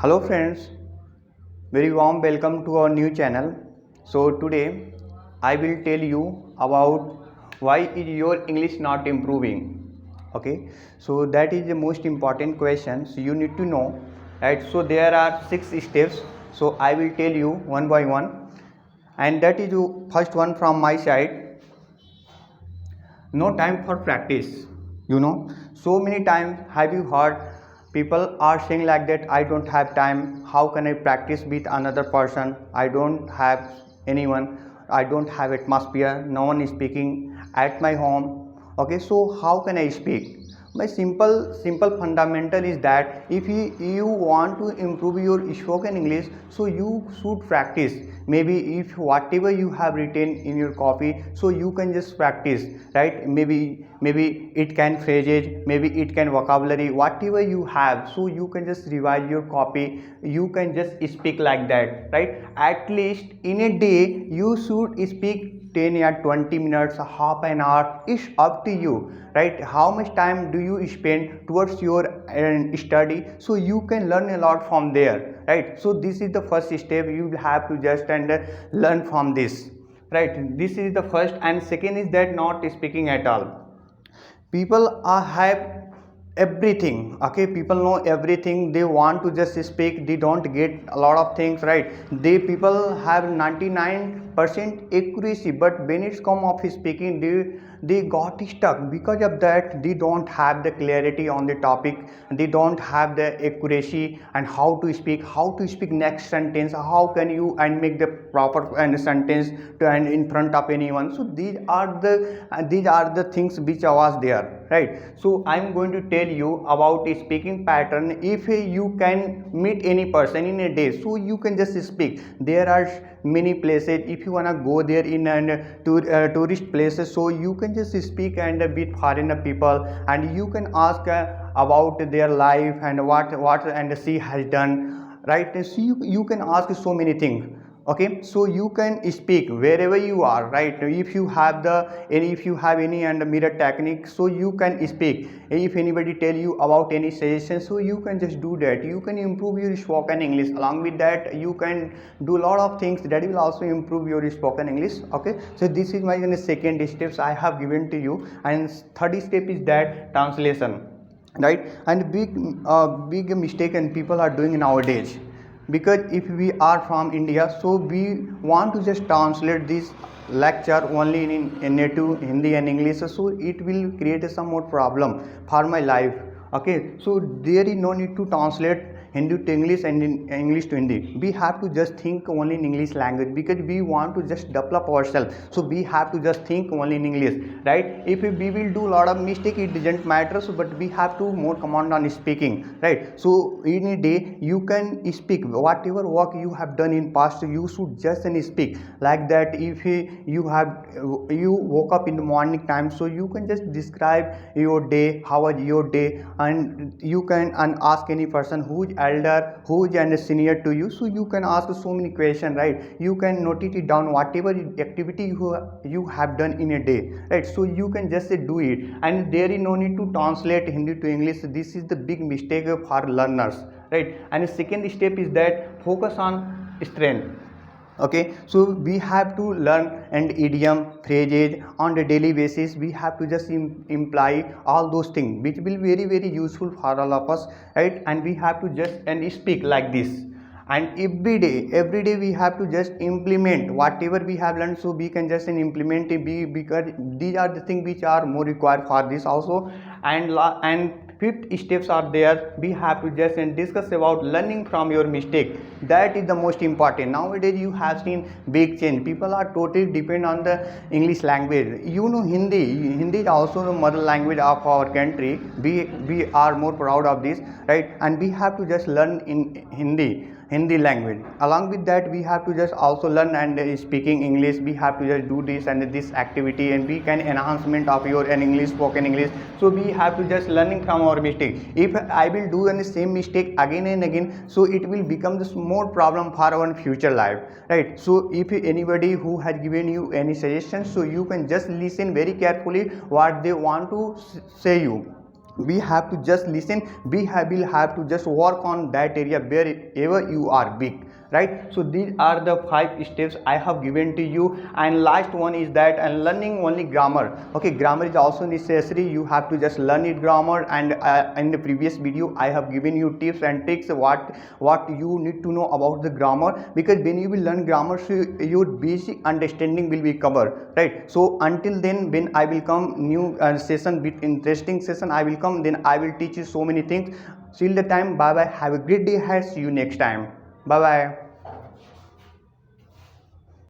Hello friends, very warm welcome to our new channel. So today I will tell you about why is your English not improving. Okay, so that is the most important question. So you need to know, right? So there are 6 steps. So I will tell you one by one, and that is the first one from my side. No time for practice. So many times have you heard people are saying like that, I don't have time, how can I practice with another person, I don't have anyone, I don't have atmosphere, no one is speaking at my home. Okay, so how can I speak? My simple fundamental is that if you want to improve your spoken English, so you should practice. Maybe if whatever you have written in your copy, so you can just practice, right? Maybe it can phrases, maybe it can vocabulary, whatever you have, so you can just revise your copy, you can just speak like that, right? At least in a day you should speak 10 or 20 minutes, half an hour, is up to you, right? How much time do you spend towards your study, so you can learn a lot from there, right? So this is the first step, you will have to just learn from this, right? This is the first. And second is that not speaking at all. People are have everything. Okay, people know everything, they want to just speak, they don't get a lot of things, right? They people have 99% accuracy, but when it's come of speaking, they got stuck. Because of that, they don't have the clarity on the topic, they don't have the accuracy and how to speak next sentence, how can you and make the proper and sentence to and in front of anyone. So these are the things which was there, right? So I'm going to tell you about a speaking pattern. If you can meet any person in a day, so you can just speak. There are many places, if you wanna go there in tourist places, so you can just speak and meet foreigner people, and you can ask about their life and what and she has done, right? So you can ask so many things. Okay, so you can speak wherever you are, right? If you have if you have any and mirror technique, so you can speak. If anybody tell you about any suggestion, so you can just do that, you can improve your spoken English. Along with that, you can do a lot of things that will also improve your spoken English. Okay, so this is my second steps I have given to you. And third step is that translation, right? And big mistake and people are doing nowadays, because if we are from India, so we want to just translate this lecture only in native Hindi and English, so it will create some more problem for my life. Okay, so there is no need to translate Hindi to English and in English to Hindi. We have to just think only in English language, because we want to just develop ourselves, so we have to just think only in English, right? If we will do a lot of mistake, it doesn't matter, so but we have to more command on speaking, right? So in a day you can speak whatever work you have done in past, you should just speak like that. If you woke up in the morning time, so you can just describe your day, how was your day, and you can and ask any person who is elder, who is and senior to you, so you can ask so many questions, right? You can note it down whatever activity you have done in a day, right? So you can just do it, and there is no need to translate Hindi to English. This is the big mistake for learners, right? And the second step is that focus on strength. Okay, so we have to learn and idiom phrases on the daily basis. We have to just imply all those things which will be very useful for all of us, right? And we have to just and speak like this. And every day we have to just implement whatever we have learned, so we can just implement it, because these are the things which are more required for this also. And fifth steps are there, we have to just and discuss about learning from your mistake. That is the most important. Nowadays you have seen big change, people are totally depend on the English language. Hindi is also the mother language of our country. We are more proud of this, right? And we have to just learn in Hindi language. Along with that, we have to just also learn and speaking English. We have to just do this and this activity, and we can enhancement of your English, spoken English. So we have to just learning from our mistake. If I will do the same mistake again and again, so it will become this more problem for our future life, right? So if anybody who has given you any suggestions, so you can just listen very carefully what they want to say you. we have to just listen, will have to just work on that area wherever you are weak, right? So these are the 5 steps I have given to you. And last one is that, and learning only grammar. Okay, grammar is also necessary, you have to just learn it grammar. And in the previous video I have given you tips and tricks what you need to know about the grammar, because when you will learn grammar, so your basic understanding will be covered, right? So until then, when I will come new session with interesting session, I will come, then I will teach you so many things. Till the time, bye bye, have a great day ahead, see you next time, bye bye.